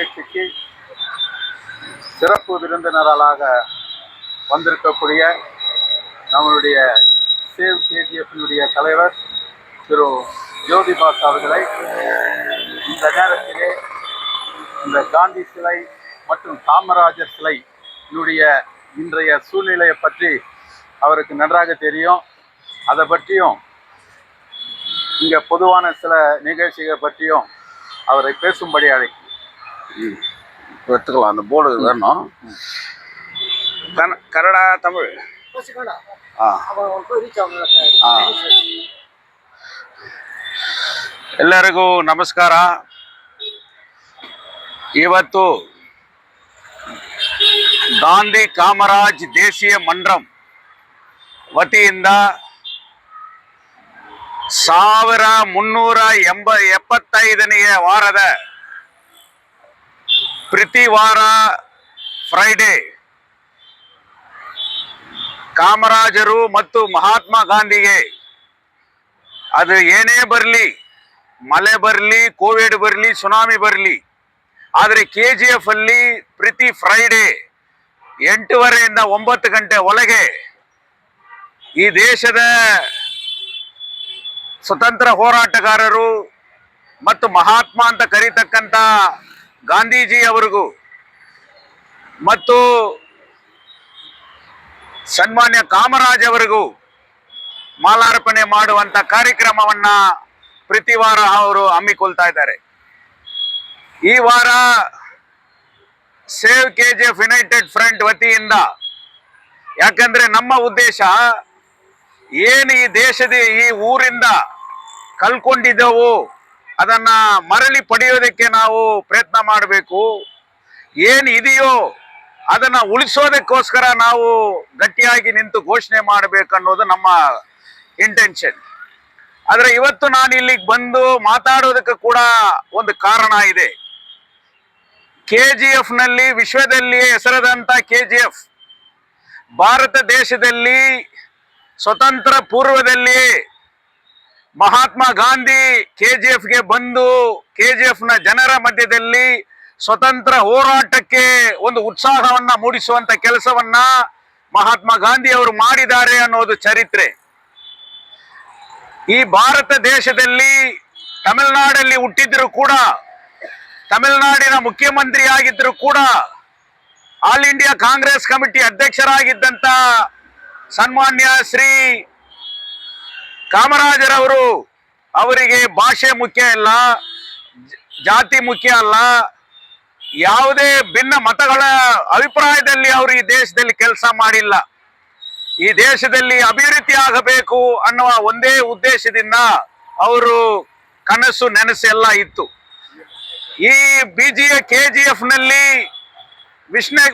நிகழ்ச்சிக்கு சிறப்பு விருந்தினராக வந்திருக்கக்கூடிய நம்மளுடைய சேவ் கேஜிஎஃப்னுடைய தலைவர் திரு ஜோதிபாஸ் அவர்களை இந்த நேரத்திலே இந்த காந்தி சிலை மற்றும் காமராஜர் சிலை இன்றைய சூழ்நிலையை பற்றி அவருக்கு நன்றாக தெரியும். அதை பற்றியும் இங்கே பொதுவான சில நிகழ்ச்சிகள் பற்றியும் அவரை பேசும்படி எடுத்துக்கலாம். அந்த போர்டு வேணும். ಕನ್ನಡ ತಮಿಳ್ ಎಲ್ಲರಿಗೂ ನಮಸ್ಕಾರ. ಇವತ್ತು ಗಾಂಧಿ ಕಾಮರಾಜ್ ದೇಶೀಯ ಮಂಡಳಂ ವತಿಯಿಂದ 1375ನೇ ವಾರದ ಪ್ರತಿ ವಾರ ಫ್ರೈಡೇ ಕಾಮರಾಜರು ಮತ್ತು ಮಹಾತ್ಮ ಗಾಂಧಿಗೆ ಅದು ಏನೇ ಬರಲಿ, ಮಳೆ ಬರಲಿ, ಕೋವಿಡ್ ಬರಲಿ, ಸುನಾಮಿ ಬರಲಿ, ಆದರೆ KGF ಅಲ್ಲಿ ಪ್ರತಿ ಫ್ರೈಡೇ 8:30ರಿಂದ 9 ಗಂಟೆ ಒಳಗೆ ಈ ದೇಶದ ಸ್ವತಂತ್ರ ಹೋರಾಟಗಾರರು ಮತ್ತು ಮಹಾತ್ಮ ಅಂತ ಕರೀತಕ್ಕಂಥ ಗಾಂಧೀಜಿ ಅವರಿಗೂ ಮತ್ತು ಸನ್ಮಾನ್ಯ ಕಾಮರಾಜ್ ಅವರಿಗೂ ಮಾಲಾರ್ಪಣೆ ಮಾಡುವಂತ ಕಾರ್ಯಕ್ರಮವನ್ನ ಪ್ರತಿ ವಾರ ಅವರು ಹಮ್ಮಿಕೊಳ್ತಾ ಇದ್ದಾರೆ. ಈ ವಾರ ಸೇವ್ KGF ಯುನೈಟೆಡ್ ಫ್ರಂಟ್ ವತಿಯಿಂದ, ಯಾಕಂದ್ರೆ ನಮ್ಮ ಉದ್ದೇಶ ಏನು ಈ ದೇಶದ ಈ ಊರಿಂದ ಕಳ್ಕೊಂಡಿದ್ದೆವು ಅದನ್ನ ಮರಳಿ ಪಡೆಯೋದಕ್ಕೆ ನಾವು ಪ್ರಯತ್ನ ಮಾಡಬೇಕು. ಏನು ಇದೆಯೋ ಅದನ್ನ ಉಳಿಸೋದಕ್ಕೋಸ್ಕರ ನಾವು ಗಟ್ಟಿಯಾಗಿ ನಿಂತು ಘೋಷಣೆ ಮಾಡಬೇಕು ಅನ್ನೋದು ನಮ್ಮ ಇಂಟೆನ್ಷನ್. ಆದ್ರೆ ಇವತ್ತು ನಾನು ಇಲ್ಲಿಗೆ ಬಂದು ಮಾತಾಡೋದಕ್ಕೆ ಕೂಡ ಒಂದು ಕಾರಣ ಇದೆ. KGF ನಲ್ಲಿ ವಿಶ್ವದಲ್ಲಿ ಹೆಸರಾದಂತ KGF ಭಾರತ ದೇಶದಲ್ಲಿ ಸ್ವತಂತ್ರ ಪೂರ್ವದಲ್ಲಿ ಮಹಾತ್ಮ ಗಾಂಧಿ KGF ಗೆ ಬಂದು KGF ನ ಜನರ ಮಧ್ಯದಲ್ಲಿ ಸ್ವತಂತ್ರ ಹೋರಾಟಕ್ಕೆ ಒಂದು ಉತ್ಸಾಹವನ್ನ ಮೂಡಿಸುವಂತ ಕೆಲಸವನ್ನ ಮಹಾತ್ಮ ಗಾಂಧಿ ಅವರು ಮಾಡಿದ್ದಾರೆ ಅನ್ನೋದು ಚರಿತ್ರೆ. ಈ ಭಾರತ ದೇಶದಲ್ಲಿ ತಮಿಳುನಾಡಲ್ಲಿ ಹುಟ್ಟಿದ್ರು ಕೂಡ, ತಮಿಳುನಾಡಿನ ಮುಖ್ಯಮಂತ್ರಿ ಆಗಿದ್ರು ಕೂಡ, ಆಲ್ ಇಂಡಿಯಾ ಕಾಂಗ್ರೆಸ್ ಕಮಿಟಿ ಅಧ್ಯಕ್ಷರಾಗಿದ್ದಂತ ಸನ್ಮಾನ್ಯ ಶ್ರೀ ಕಾಮರಾಜರವರು, ಅವರಿಗೆ ಭಾಷೆ ಮುಖ್ಯ ಇಲ್ಲ, ಜಾತಿ ಮುಖ್ಯ ಅಲ್ಲ, ಯಾವುದೇ ಭಿನ್ನ ಮತಗಳ ಅಭಿಪ್ರಾಯದಲ್ಲಿ ಅವರು ಈ ದೇಶದಲ್ಲಿ ಕೆಲಸ ಮಾಡಿಲ್ಲ. ಈ ದೇಶದಲ್ಲಿ ಅಭಿವೃದ್ಧಿ ಆಗಬೇಕು ಅನ್ನುವ ಒಂದೇ ಉದ್ದೇಶದಿಂದ ಅವರು ಕನಸು ನೆನಸು ಎಲ್ಲ ಇತ್ತು. ಈ KGF ನಲ್ಲಿ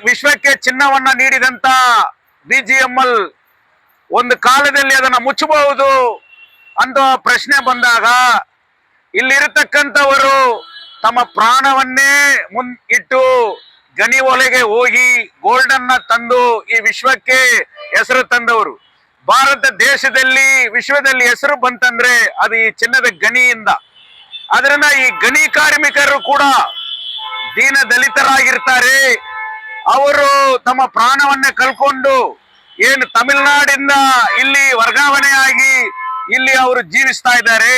ವಿಶ್ವಕ್ಕೆ ಚಿನ್ನವನ್ನ ನೀಡಿದಂತ BGML ಒಂದು ಕಾಲದಲ್ಲಿ ಅದನ್ನ ಮುಚ್ಚಬಹುದು ಅಂತ ಪ್ರಶ್ನೆ ಬಂದಾಗ ಇಲ್ಲಿರತಕ್ಕಂಥವರು ತಮ್ಮ ಪ್ರಾಣವನ್ನೇ ಇಟ್ಟು ಗಣಿ ಒಲೆಗೆ ಹೋಗಿ ಗೋಲ್ಡನ್ನ ತಂದು ಈ ವಿಶ್ವಕ್ಕೆ ಹೆಸರು ತಂದವರು. ಭಾರತ ದೇಶದಲ್ಲಿ ವಿಶ್ವದಲ್ಲಿ ಹೆಸರು ಬಂತಂದ್ರೆ ಅದು ಈ ಚಿನ್ನದ ಗಣಿಯಿಂದ. ಅದರಿಂದ ಈ ಗಣಿ ಕಾರ್ಮಿಕರು ಕೂಡ ದೀನ ದಲಿತರಾಗಿರ್ತಾರೆ. ಅವರು ತಮ್ಮ ಪ್ರಾಣವನ್ನೇ ಕಳ್ಕೊಂಡು ಏನು ತಮಿಳುನಾಡಿಂದ ಇಲ್ಲಿ ವರ್ಗಾವಣೆಯಾಗಿ ಇಲ್ಲಿ ಅವರು ಜೀವಿಸ್ತಾ ಇದ್ದಾರೆ.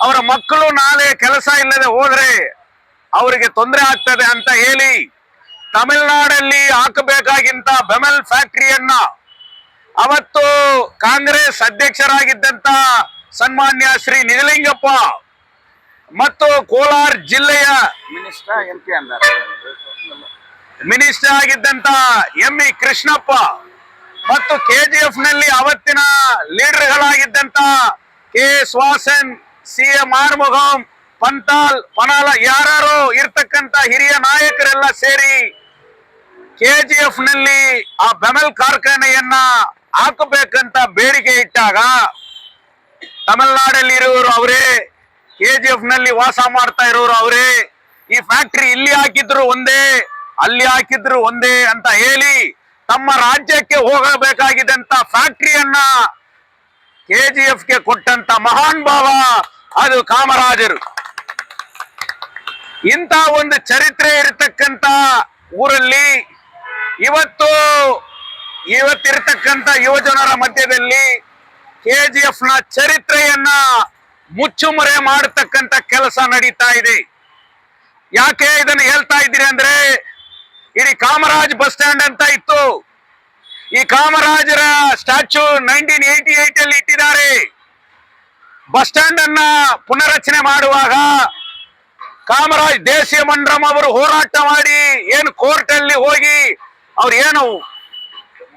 ಅವರ ಮಕ್ಕಳು ನಾಳೆ ಕೆಲಸ ಇಲ್ಲದೆ ಹೋದ್ರೆ ಅವರಿಗೆ ತೊಂದರೆ ಆಗ್ತದೆ ಅಂತ ಹೇಳಿ ತಮಿಳುನಾಡಲ್ಲಿ ಹಾಕಬೇಕಾಗಿಂತ ಬೆಮೆಲ್ ಫ್ಯಾಕ್ಟರಿಯನ್ನ ಅವತ್ತು ಕಾಂಗ್ರೆಸ್ ಅಧ್ಯಕ್ಷರಾಗಿದ್ದಂತ ಸನ್ಮಾನ್ಯ ಶ್ರೀ ನಿಜಲಿಂಗಪ್ಪ ಮತ್ತು ಕೋಲಾರ ಜಿಲ್ಲೆಯ ಮಿನಿಸ್ಟರ್ ಆಗಿದ್ದಂತ ME ಕೃಷ್ಣಪ್ಪ ಮತ್ತು KGF ನಲ್ಲಿ ಅವತ್ತಿನ ಲೀಡರ್ಗಳಾಗಿದ್ದಂತ KS ವಾಸನ್, CM ಆರ್ಮುಗಂ, ಪಂತಾಲ್, ಪನಾಲ ಯಾರು ಇರ್ತಕ್ಕಂಥ ಹಿರಿಯ ನಾಯಕರೆಲ್ಲ ಸೇರಿ KGF ನಲ್ಲಿ ಆ ಬೆಮೆಲ್ ಕಾರ್ಖಾನೆಯನ್ನ ಹಾಕಬೇಕಂತ ಬೇಡಿಕೆ ಇಟ್ಟಾಗ ತಮಿಳುನಾಡಲ್ಲಿ ಇರೋರು ಅವರೇ, KGF ನಲ್ಲಿ ವಾಸ ಮಾಡ್ತಾ ಇರೋರು ಅವರೇ, ಈ ಫ್ಯಾಕ್ಟರಿ ಇಲ್ಲಿ ಹಾಕಿದ್ರು ಒಂದೇ, ಅಲ್ಲಿ ಹಾಕಿದ್ರು ಒಂದೇ ಅಂತ ಹೇಳಿ ತಮ್ಮ ರಾಜ್ಯಕ್ಕೆ ಹೋಗಬೇಕಾಗಿದ್ದಂತ ಫ್ಯಾಕ್ಟರಿಯನ್ನ KGF ಗೆ ಕೊಟ್ಟಂತ ಮಹಾನ್ ಭಾವ ಅದು ಕಾಮರಾಜರು. ಇಂಥ ಒಂದು ಚರಿತ್ರೆ ಇರತಕ್ಕಂತ ಊರಲ್ಲಿ ಇವತ್ತಿರತಕ್ಕಂತ ಯುವಜನರ ಮಧ್ಯದಲ್ಲಿ KGF ನ ಚರಿತ್ರೆಯನ್ನ ಮುಚ್ಚುಮರೆ ಮಾಡತಕ್ಕಂತ ಕೆಲಸ ನಡೀತಾ ಇದೆ. ಯಾಕೆ ಇದನ್ನು ಹೇಳ್ತಾ ಇದ್ದೀರಿ ಅಂದ್ರೆ, ಇಡೀ ಕಾಮರಾಜ್ ಬಸ್ ಸ್ಟ್ಯಾಂಡ್ ಅಂತ ಇತ್ತು. ಈ ಕಾಮರಾಜರ ಸ್ಟ್ಯಾಚ್ಯೂ 1988 ಅಲ್ಲಿ ಇಟ್ಟಿದ್ದಾರೆ. ಬಸ್ ಸ್ಟ್ಯಾಂಡ್ ಅನ್ನ ಪುನರಚನೆ ಮಾಡುವಾಗ ಕಾಮರಾಜ್ ದೇಶೀಯ ಮಂಡ್ರಮ್ ಅವರು ಹೋರಾಟ ಮಾಡಿ ಏನು ಕೋರ್ಟ್ ಅಲ್ಲಿ ಹೋಗಿ ಅವ್ರು ಏನು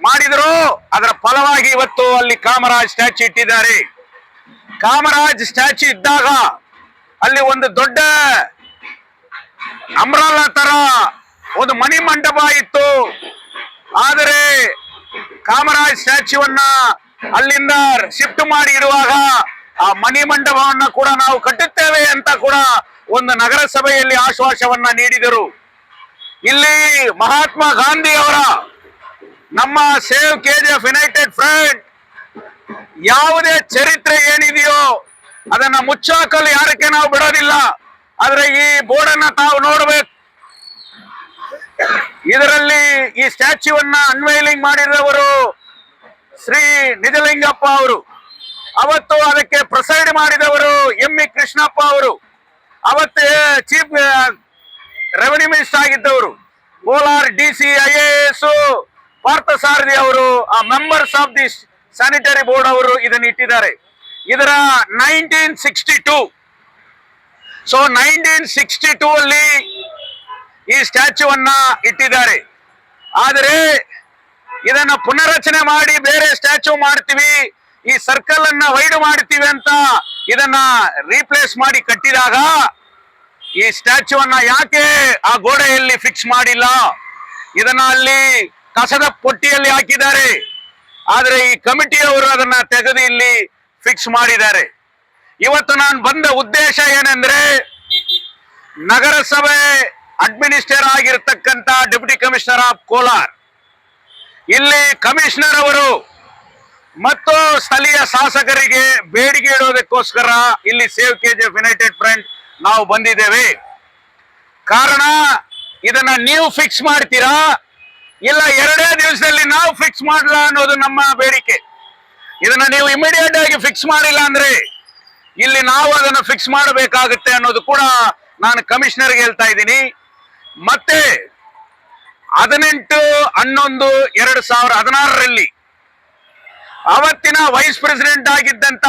ಮಾಡಿದ್ರು, ಅದರ ಫಲವಾಗಿ ಇವತ್ತು ಅಲ್ಲಿ ಕಾಮರಾಜ್ ಸ್ಟ್ಯಾಚ್ಯೂ ಇಟ್ಟಿದ್ದಾರೆ. ಕಾಮರಾಜ್ ಸ್ಟ್ಯಾಚ್ಯೂ ಇದ್ದಾಗ ಅಲ್ಲಿ ಒಂದು ದೊಡ್ಡ ಅಂಬ್ರಾಲಾ ತರ ಒಂದು ಮಣಿ ಮಂಟಪ ಇತ್ತು. ಆದರೆ ಕಾಮರಾಜ್ ಸ್ಟ್ಯಾಚ್ಯೂವನ್ನ ಅಲ್ಲಿಂದ ಶಿಫ್ಟ್ ಮಾಡಿ ಇಡುವಾಗ ಆ ಮಣಿ ಮಂಟಪವನ್ನ ಕೂಡ ನಾವು ಕಟ್ಟುತ್ತೇವೆ ಅಂತ ಕೂಡ ಒಂದು ನಗರಸಭೆಯಲ್ಲಿ ಆಶ್ವಾಸವನ್ನ ನೀಡಿದರು. ಇಲ್ಲಿ ಮಹಾತ್ಮ ಗಾಂಧಿ ಅವರ ನಮ್ಮ ಸೇವ್ KGF ಯುನೈಟೆಡ್ ಫ್ರಂಟ್ ಯಾವುದೇ ಚರಿತ್ರೆ ಏನಿದೆಯೋ ಅದನ್ನ ಮುಚ್ಚಾಕಲು ಯಾರಕ್ಕೆ ನಾವು ಬಿಡೋದಿಲ್ಲ. ಆದ್ರೆ ಈ ಬೋರ್ಡ್ ಅನ್ನ ತಾವು ನೋಡ್ಬೇಕು. ಇದರಲ್ಲಿ ಈ ಸ್ಟ್ಯಾಚ್ಯೂವನ್ನ ಅನ್ವೈಲಿಂಗ್ ಮಾಡಿದವರು ಶ್ರೀ ನಿಜಲಿಂಗಪ್ಪ ಅವರು, ಅವತ್ತು ಅದಕ್ಕೆ ಪ್ರಿಸೈಡ್ ಮಾಡಿದವರು ME ಕೃಷ್ಣಪ್ಪ ಅವರು, ಅವತ್ತೇ ಚೀಫ್ ರೆವಿನ್ಯೂ ಮಿನಿಸ್ಟರ್ ಆಗಿದ್ದವರು ಕೋಲಾರ್ DC IAS ಪಾರ್ಥಸಾರಥಿ ಅವರು, ಆ members of the sanitary board ಅವರು ಇದನ್ನು ಇಟ್ಟಿದ್ದಾರೆ. ಇದರ 1962 ಸೊ 1962 ಅಲ್ಲಿ ಈ ಸ್ಟ್ಯಾಚ್ಯೂವನ್ನ ಇಟ್ಟಿದ್ದಾರೆ. ಆದರೆ ಇದನ್ನ ಪುನರಚನೆ ಮಾಡಿ ಬೇರೆ ಸ್ಟ್ಯಾಚ್ಯೂ ಮಾಡ್ತೀವಿ, ಈ ಸರ್ಕಲ್ ಅನ್ನ ವೈಡ್ ಮಾಡ್ತೀವಿ ಅಂತ ಇದನ್ನ ರೀಪ್ಲೇಸ್ ಮಾಡಿ ಕಟ್ಟಿದಾಗ ಈ ಸ್ಟ್ಯಾಚ್ಯೂವನ್ನ ಯಾಕೆ ಆ ಗೋಡೆಯಲ್ಲಿ ಫಿಕ್ಸ್ ಮಾಡಿಲ್ಲ? ಇದನ್ನ ಅಲ್ಲಿ ಕಸದ ಪೊಟ್ಟಿಯಲ್ಲಿ ಹಾಕಿದ್ದಾರೆ. ಆದ್ರೆ ಈ ಕಮಿಟಿಯವರು ಅದನ್ನ ತೆಗೆದು ಇಲ್ಲಿ ಫಿಕ್ಸ್ ಮಾಡಿದ್ದಾರೆ. ಇವತ್ತು ನಾನು ಬಂದ ಉದ್ದೇಶ ಏನಂದ್ರೆ, ನಗರಸಭೆ ಅಡ್ಮಿನಿಸ್ಟ್ರೇಟರ್ ಆಗಿರ್ತಕ್ಕಂಥ ಡೆಪ್ಯೂಟಿ ಕಮಿಷನರ್ ಆಫ್ ಕೋಲಾರ್, ಇಲ್ಲಿ ಕಮಿಷನರ್ ಅವರು ಮತ್ತು ಸ್ಥಳೀಯ ಶಾಸಕರಿಗೆ ಬೇಡಿಕೆ ಇಡೋದಕ್ಕೋಸ್ಕರ ಇಲ್ಲಿ ಸೇವ್ KGF ಯುನೈಟೆಡ್ ಫ್ರಂಟ್ ನಾವು ಬಂದಿದ್ದೇವೆ. ಕಾರಣ ಇದನ್ನ ನೀವು ಫಿಕ್ಸ್ ಮಾಡ್ತೀರಾ ಇಲ್ಲ 2 ದಿವಸದಲ್ಲಿ ನಾವು ಫಿಕ್ಸ್ ಮಾಡಲ್ಲ ಅನ್ನೋದು ನಮ್ಮ ಬೇಡಿಕೆ. ಇದನ್ನ ನೀವು ಇಮಿಡಿಯೇಟ್ ಆಗಿ ಫಿಕ್ಸ್ ಮಾಡಿಲ್ಲ ಅಂದ್ರೆ ಇಲ್ಲಿ ನಾವು ಅದನ್ನು ಫಿಕ್ಸ್ ಮಾಡಬೇಕಾಗುತ್ತೆ ಅನ್ನೋದು ಕೂಡ ನಾನು ಕಮಿಷನರ್ಗೆ ಹೇಳ್ತಾ ಇದ್ದೀನಿ. ಮತ್ತೆ 18/11/2016ರಲ್ಲಿ ಅವತ್ತಿನ ವೈಸ್ ಪ್ರೆಸಿಡೆಂಟ್ ಆಗಿದ್ದಂತ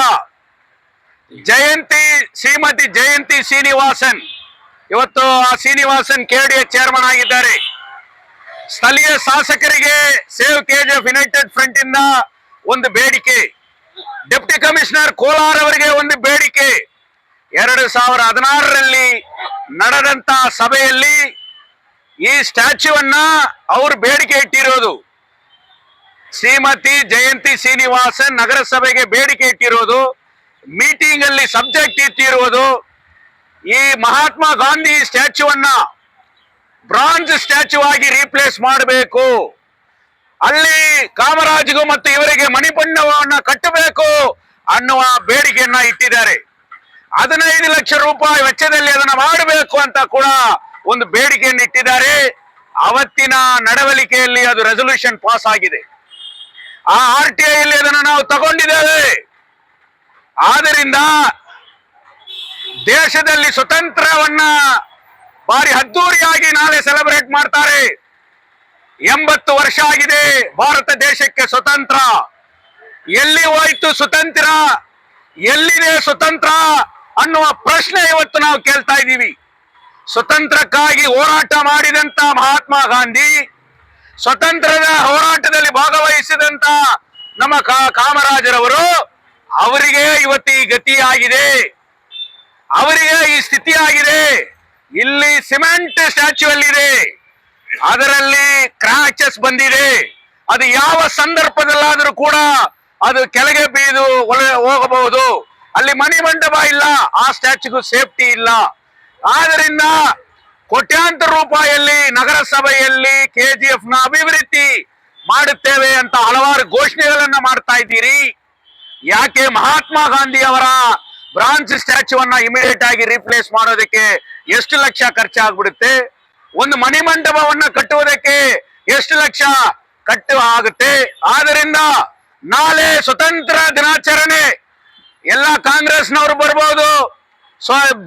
ಶ್ರೀಮತಿ ಜಯಂತಿ ಶ್ರೀನಿವಾಸನ್, ಇವತ್ತು ಆ ಶ್ರೀನಿವಾಸನ್ KDA ಚೇರ್ಮನ್ ಆಗಿದ್ದಾರೆ. ಸ್ಥಳೀಯ ಶಾಸಕರಿಗೆ ಸೇವ್ KGF ಯುನೈಟೆಡ್ ಫ್ರಂಟ್ ಇಂದ ಒಂದು ಬೇಡಿಕೆ, ಡೆಪ್ಟಿ ಕಮಿಷನರ್ ಕೋಲಾರ್ ಅವರಿಗೆ ಒಂದು ಬೇಡಿಕೆ. 2016ರಲ್ಲಿ ನಡೆದಂತ ಸಭೆಯಲ್ಲಿ ಈ ಸ್ಟ್ಯಾಚ್ಯೂವನ್ನ ಅವರು ಬೇಡಿಕೆ ಇಟ್ಟಿರೋದು. ಶ್ರೀಮತಿ ಜಯಂತಿ ಶ್ರೀನಿವಾಸನ್ ನಗರಸಭೆಗೆ ಬೇಡಿಕೆ ಇಟ್ಟಿರೋದು, ಮೀಟಿಂಗ್ ಅಲ್ಲಿ ಸಬ್ಜೆಕ್ಟ್ ಇಟ್ಟಿರುವುದು ಈ ಮಹಾತ್ಮ ಗಾಂಧಿ ಸ್ಟ್ಯಾಚ್ಯೂವನ್ನ ಬ್ರಾಂಜ್ ಸ್ಟ್ಯಾಚ್ಯೂ ಆಗಿ ರೀಪ್ಲೇಸ್ ಮಾಡಬೇಕು, ಅಲ್ಲಿ ಕಾಮರಾಜ್ಗೂ ಮತ್ತು ಇವರಿಗೆ ಮಣಿಬಣ್ಣವನ್ನ ಕಟ್ಟಬೇಕು ಅನ್ನುವ ಬೇಡಿಕೆಯನ್ನ ಇಟ್ಟಿದ್ದಾರೆ. 15 ಲಕ್ಷ ರೂಪಾಯಿ ವೆಚ್ಚದಲ್ಲಿ ಅದನ್ನ ಮಾಡಬೇಕು ಅಂತ ಕೂಡ ಒಂದು ಬೇಡಿಕೆಯನ್ನು ಇಟ್ಟಿದ್ದಾರೆ. ಅವತ್ತಿನ ನಡವಳಿಕೆಯಲ್ಲಿ ಅದು ರೆಸೊಲ್ಯೂಷನ್ ಪಾಸ್ ಆಗಿದೆ. ಆ RTI ಯಲ್ಲಿ ಅದನ್ನು ನಾವು ತಗೊಂಡಿದ್ದೇವೆ. ಆದ್ದರಿಂದ ದೇಶದಲ್ಲಿ ಸ್ವತಂತ್ರವನ್ನ ಭಾರಿ ಅದ್ದೂರಿಯಾಗಿ ನಾಳೆ ಸೆಲೆಬ್ರೇಟ್ ಮಾಡ್ತಾರೆ. 80 ವರ್ಷ ಆಗಿದೆ ಭಾರತ ದೇಶಕ್ಕೆ ಸ್ವತಂತ್ರ. ಎಲ್ಲಿ ಹೋಯ್ತು ಸ್ವತಂತ್ರ, ಎಲ್ಲಿದೆ ಸ್ವತಂತ್ರ ಅನ್ನುವ ಪ್ರಶ್ನೆ ಇವತ್ತು ನಾವು ಕೇಳ್ತಾ ಇದ್ದೀವಿ. ಸ್ವತಂತ್ರಕ್ಕಾಗಿ ಹೋರಾಟ ಮಾಡಿದಂತ ಮಹಾತ್ಮ ಗಾಂಧಿ, ಸ್ವತಂತ್ರದ ಹೋರಾಟದಲ್ಲಿ ಭಾಗವಹಿಸಿದಂತ ನಮ್ಮ ಕಾಮರಾಜರವರು, ಅವರಿಗೆ ಇವತ್ತು ಈ ಗತಿ ಆಗಿದೆ, ಅವರಿಗೆ ಈ ಸ್ಥಿತಿ ಆಗಿದೆ. ಇಲ್ಲಿ ಸಿಮೆಂಟ್ ಸ್ಟ್ಯಾಚ್ಯೂ ಅಲ್ಲಿದೆ, ಅದರಲ್ಲಿ ಕ್ರಾಚಸ್ ಬಂದಿದೆ. ಅದು ಯಾವ ಸಂದರ್ಭದಲ್ಲಾದರೂ ಕೂಡ ಅದು ಕೆಳಗೆ ಬೀದು ಹೋಗಬಹುದು. ಅಲ್ಲಿ ಮಣಿಮಂಟಪ ಇಲ್ಲ, ಆ ಸ್ಟ್ಯಾಚ್ಯೂಗೂ ಸೇಫ್ಟಿ ಇಲ್ಲ. ಆದ್ದರಿಂದ ಕೋಟ್ಯಾಂತರ ರೂಪಾಯಿಯಲ್ಲಿ ನಗರಸಭೆಯಲ್ಲಿ KGF ನ ಅಭಿವೃದ್ಧಿ ಮಾಡುತ್ತೇವೆ ಅಂತ ಹಲವಾರು ಘೋಷಣೆಗಳನ್ನ ಮಾಡ್ತಾ ಇದ್ದೀರಿ. ಯಾಕೆ ಮಹಾತ್ಮ ಗಾಂಧಿ ಅವರ ಬ್ರಾಂಚ್ ಸ್ಟ್ಯಾಚ್ಯೂವನ್ನ ಇಮಿಡಿಯೇಟ್ ಆಗಿ ರೀಪ್ಲೇಸ್ ಮಾಡೋದಕ್ಕೆ ಎಷ್ಟು ಲಕ್ಷ ಖರ್ಚಾಗ್ಬಿಡುತ್ತೆ, ಒಂದು ಮಣಿಮಂಟಪವನ್ನ ಕಟ್ಟುವುದಕ್ಕೆ ಎಷ್ಟು ಲಕ್ಷ ಆಗುತ್ತೆ. ಆದ್ದರಿಂದ ನಾಳೆ ಸ್ವತಂತ್ರ ದಿನಾಚರಣೆ ಎಲ್ಲ ಕಾಂಗ್ರೆಸ್ನವರು ಬರ್ಬೋದು,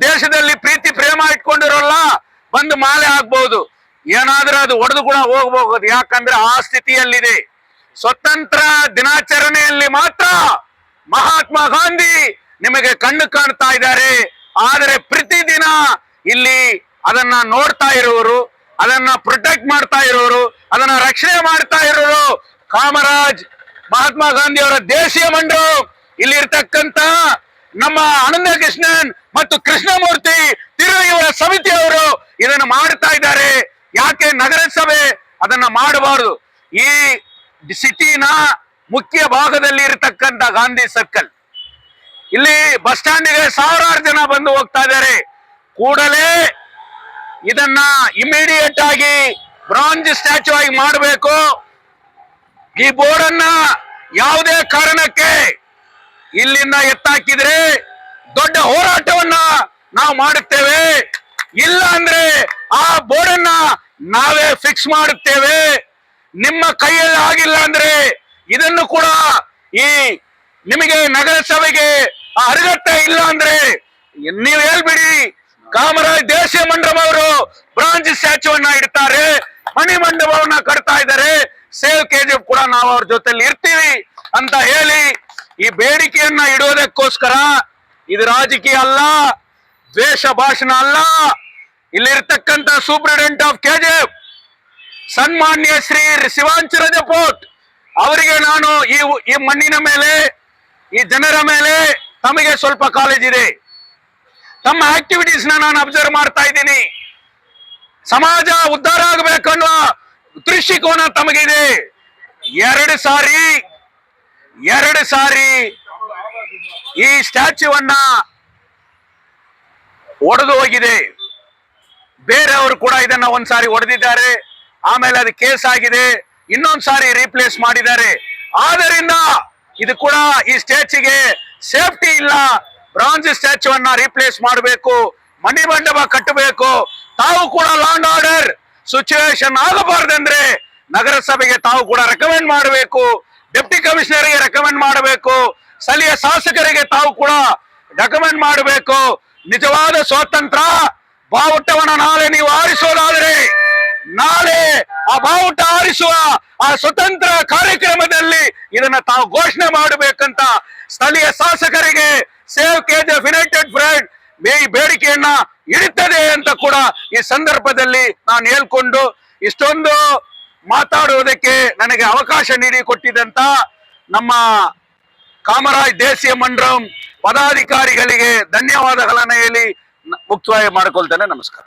ದೇಶದಲ್ಲಿ ಪ್ರೀತಿ ಪ್ರೇಮ ಇಟ್ಕೊಂಡಿರೋಲ್ಲ ಬಂದು ಮಾಲೆ ಆಗ್ಬಹುದು, ಏನಾದ್ರೂ ಅದು ಒಡೆದು ಕೂಡ ಹೋಗ್ಬಹುದು. ಯಾಕಂದ್ರೆ ಆ ಸ್ಥಿತಿಯಲ್ಲಿದೆ. ಸ್ವತಂತ್ರ ದಿನಾಚರಣೆಯಲ್ಲಿ ಮಾತ್ರ ಮಹಾತ್ಮ ಗಾಂಧಿ ನಿಮಗೆ ಕಣ್ಣು ಕಾಣ್ತಾ ಇದ್ದಾರೆ. ಆದರೆ ಪ್ರತಿದಿನ ಇಲ್ಲಿ ಅದನ್ನ ನೋಡ್ತಾ ಇರೋರು, ಅದನ್ನ ಪ್ರೊಟೆಕ್ಟ್ ಮಾಡ್ತಾ ಇರೋರು, ಅದನ್ನ ರಕ್ಷಣೆ ಮಾಡ್ತಾ ಇರೋರು ಕಾಮರಾಜ್, ಮಹಾತ್ಮ ಗಾಂಧಿ ಅವರ ದೇಶೀಯ ಮಂಡಳು, ಇಲ್ಲಿರ್ತಕ್ಕಂತ ನಮ್ಮ ಅನಂತ ಕೃಷ್ಣನ್ ಮತ್ತು ಕೃಷ್ಣಮೂರ್ತಿ ಇವರ ಸಮಿತಿಯವರು ಇದನ್ನು ಮಾಡ್ತಾ ಇದ್ದಾರೆ. ಯಾಕೆ ನಗರಸಭೆ ಅದನ್ನ ಮಾಡಬಾರದು? ಈ ಸಿಟಿನ ಮುಖ್ಯ ಭಾಗದಲ್ಲಿ ಇರತಕ್ಕಂತ ಗಾಂಧಿ ಸರ್ಕಲ್, ಇಲ್ಲಿ ಬಸ್ ಸ್ಟ್ಯಾಂಡ್ಗೆ ಸಾವಿರಾರು ಜನ ಬಂದು ಹೋಗ್ತಾ ಇದ್ದಾರೆ. ಕೂಡಲೇ ಇದನ್ನ ಇಮಿಡಿಯೇಟ್ ಆಗಿ ಬ್ರಾಂಜ್ ಸ್ಟ್ಯಾಚ್ಯೂ ಆಗಿ ಮಾಡಬೇಕು. ಈ ಬೋರ್ಡ್ ಅನ್ನ ಯಾವುದೇ ಕಾರಣಕ್ಕೆ ಇಲ್ಲಿಂದ ಎತ್ತಾಕಿದ್ರೆ ದೊಡ್ಡ ಹೋರಾಟವನ್ನ ನಾವು ಮಾಡುತ್ತೇವೆ. ಇಲ್ಲ ಅಂದ್ರೆ ಆ ಬೋರ್ಡ್ ಅನ್ನ ನಾವೇ ಫಿಕ್ಸ್ ಮಾಡುತ್ತೇವೆ. ನಿಮ್ಮ ಕೈಯಲ್ಲಿ ಆಗಿಲ್ಲ ಅಂದ್ರೆ ಇದನ್ನು ಕೂಡ ಈ ನಿಮಗೆ ನಗರಸಭೆಗೆ ಅರ್ಹತೆ ಇಲ್ಲ ಅಂದ್ರೆ ನೀವು ಹೇಳ್ಬಿಡಿ, ಕಾಮರಾಜ್ ದೇಶೀಯ ಮಂಡಪವರು ಬ್ರಾಂಚ್ ಸ್ಟ್ಯಾಚ್ಯೂ ಅನ್ನ ಇಡ್ತಾರೆ, ಮಣಿ ಮಂಡಪವನ್ನ ಕಟ್ತಾ ಇದ್ದಾರೆ, ಸೇವ್ ಕೆಜಿಎಫ್ ಕೂಡ ನಾವು ಅವ್ರ ಜೊತೆಲಿ ಇರ್ತೀವಿ ಅಂತ ಹೇಳಿ ಈ ಬೇಡಿಕೆಯನ್ನ ಇಡೋದಕ್ಕೋಸ್ಕರ ಇದು ರಾಜಕೀಯ ಅಲ್ಲ, ದ್ವೇಷ ಭಾಷಣ ಅಲ್ಲ. ಇಲ್ಲಿರ್ತಕ್ಕಂಥ ಸೂಪರಿಂಟೆಂಡೆಂಟ್ ಆಫ್ ಕೆಜಿಎಫ್ ಸನ್ಮಾನ್ಯ ಶ್ರೀ ಶಿವಾಂಚರ ಜಪೋಟ್ ಅವರಿಗೆ ನಾನು ಈ ಮಣ್ಣಿನ ಮೇಲೆ, ಈ ಜನರ ಮೇಲೆ ತಮಗೆ ಸ್ವಲ್ಪ ಕಾಳಜಿ ಇದೆ. ತಮ್ಮ ಆಕ್ಟಿವಿಟೀಸ್ ನಾನು ಅಬ್ಸರ್ವ್ ಮಾಡ್ತಾ ಇದ್ದೀನಿ. ಸಮಾಜ ಉದ್ಧಾರ ಆಗಬೇಕನ್ನೋ ದೃಷ್ಟಿಕೋನ ತಮಗಿದೆ. ಎರಡು ಸಾರಿ ಈ ಸ್ಟ್ಯಾಚ್ಯೂವನ್ನ ಒಡೆದು ಹೋಗಿದೆ. ಬೇರೆಯವರು ಕೂಡ ಇದನ್ನ ಒಂದ್ಸಾರಿ ಹೊಡೆದಿದ್ದಾರೆ, ಆಮೇಲೆ ಅದು ಕೇಸ್ ಆಗಿದೆ, ಇನ್ನೊಂದ್ ಸಾರಿ ರೀಪ್ಲೇಸ್ ಮಾಡಿದ್ದಾರೆ. ಆದ್ದರಿಂದ ಇದು ಕೂಡ ಈ ಸ್ಟ್ಯಾಚ್ಯೂಗೆ ಸೇಫ್ಟಿ ಇಲ್ಲ. ಬ್ರಾಂಜ್ ಸ್ಟ್ಯಾಚ್ಯೂ ಅನ್ನ ರೀಪ್ಲೇಸ್ ಮಾಡಬೇಕು, ಮಣಿ ಮಂಟಪ ಕಟ್ಟಬೇಕು. ತಾವು ಕೂಡ ಲಾ ಅಂಡ್ ಆರ್ಡರ್ ಸಿಚುವೇಶನ್ ಆಗಬಾರ್ದಂದ್ರೆ ನಗರಸಭೆಗೆ ತಾವು ಕೂಡ ರೆಕಮೆಂಡ್ ಮಾಡಬೇಕು, ಡೆಪ್ಟಿ ಕಮಿಷನರ್ಗೆ ರೆಕಮೆಂಡ್ ಮಾಡಬೇಕು, ಸ್ಥಳೀಯ ಶಾಸಕರಿಗೆ ತಾವು ಕೂಡ ರೆಕಮೆಂಡ್ ಮಾಡಬೇಕು. ನಿಜವಾದ ಸ್ವಾತಂತ್ರ್ಯ ಬಾವುಟವನ್ನ ನಾಳೆ ನೀವು ಆರಿಸೋದಾದ್ರೆ, ನಾಳೆ ಆ ಬಾವುಟ ಆರಿಸುವ ಆ ಸ್ವತಂತ್ರ ಕಾರ್ಯಕ್ರಮದಲ್ಲಿ ಇದನ್ನ ತಾವು ಘೋಷಣೆ ಮಾಡಬೇಕಂತ ಸ್ಥಳೀಯ ಶಾಸಕರಿಗೆ ಸೇವ್ ಕೆಜಿಎಫ್ ಯುನೈಟೆಡ್ ಫ್ರಂಟ್ ಈ ಬೇಡಿಕೆಯನ್ನ ಇಡುತ್ತದೆ ಅಂತ ಕೂಡ ಈ ಸಂದರ್ಭದಲ್ಲಿ ನಾನು ಹೇಳ್ಕೊಂಡು ಇಷ್ಟೊಂದು ಮಾತಾಡುವುದಕ್ಕೆ ನನಗೆ ಅವಕಾಶ ನೀಡಿಕೊಟ್ಟಿದ್ದಂತ ನಮ್ಮ ಕಾಮರಾಜ್ ದೇಶೀಯ ಮಂಡಳಂ ಪದಾಧಿಕಾರಿಗಳಿಗೆ ಧನ್ಯವಾದಗಳನ್ನ ಹೇಳಿ ಮುಕ್ತಾಯ ಮಾಡಿಕೊಳ್ತೇನೆ. ನಮಸ್ಕಾರ.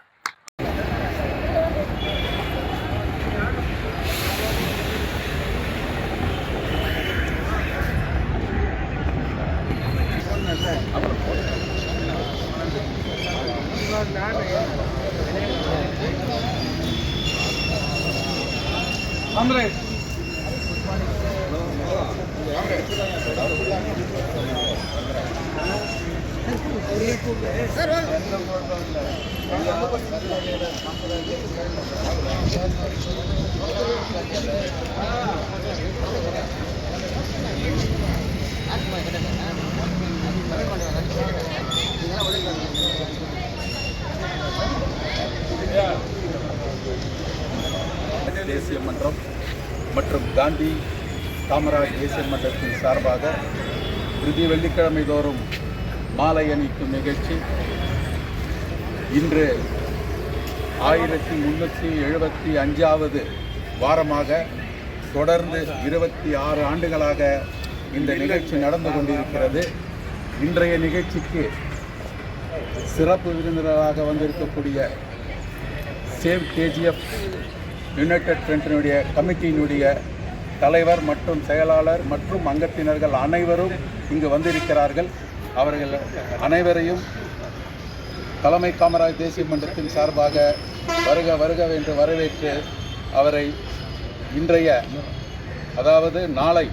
தேசிய மன்றம் மற்றும் காந்தி காமராஜ் தேசிய மன்றத்தின் சார்பாக பிரதி வெள்ளிக்கிழமை தோறும் மாலை அணிக்கும் நிகழ்ச்சி இன்று 1375வது வாரமாக தொடர்ந்து 26 ஆண்டுகளாக இந்த நிகழ்ச்சி நடந்து கொண்டிருக்கிறது. இன்றைய நிகழ்ச்சிக்கு சிறப்பு விருந்தினராக வந்திருக்கக்கூடிய சேவ் கேஜிஎஃப் யுனைடெட் ஃப்ரண்டினுடைய கமிட்டியினுடைய தலைவர் மற்றும் செயலாளர் மற்றும் அங்கத்தினர்கள் அனைவரும் இங்கு வந்திருக்கிறார்கள். அவர்கள் அனைவரையும் தலைமை காமராஜ் தேசிய மன்றத்தின் சார்பாக வருக வருக என்று வரவேற்று அவரை இன்றைய அதாவது நாளை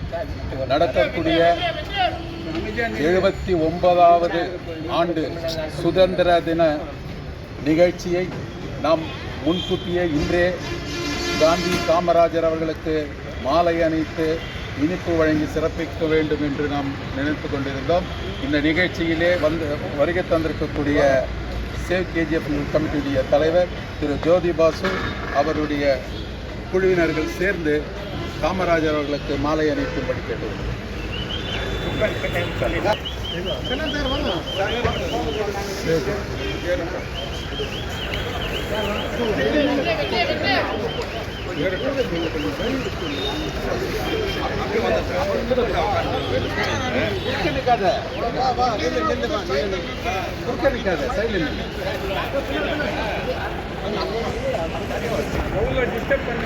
நடக்கக்கூடிய 79வது ஆண்டு சுதந்திர தின நிகழ்ச்சியை நாம் முன்கூட்டியே இன்றே காந்தி காமராஜர் அவர்களுக்கு மாலை அணிவித்து இனிப்பு வழங்கி சிறப்பிக்க வேண்டும் என்று நாம் நினைத்து கொண்டிருந்தோம். இந்த நிகழ்ச்சியிலே வருகை தந்திருக்கக்கூடிய சேவ் கேஜிஎஃப் கமிட்டியுடைய தலைவர் திரு ஜோதி பாசு அவருடைய குழுவினர்கள் சேர்ந்து காமராஜர் அவர்களுக்கு மாலை அணிவிக்கும்படி கேட்டுள்ளோம். டிஸ்டர்ப் பண்ணி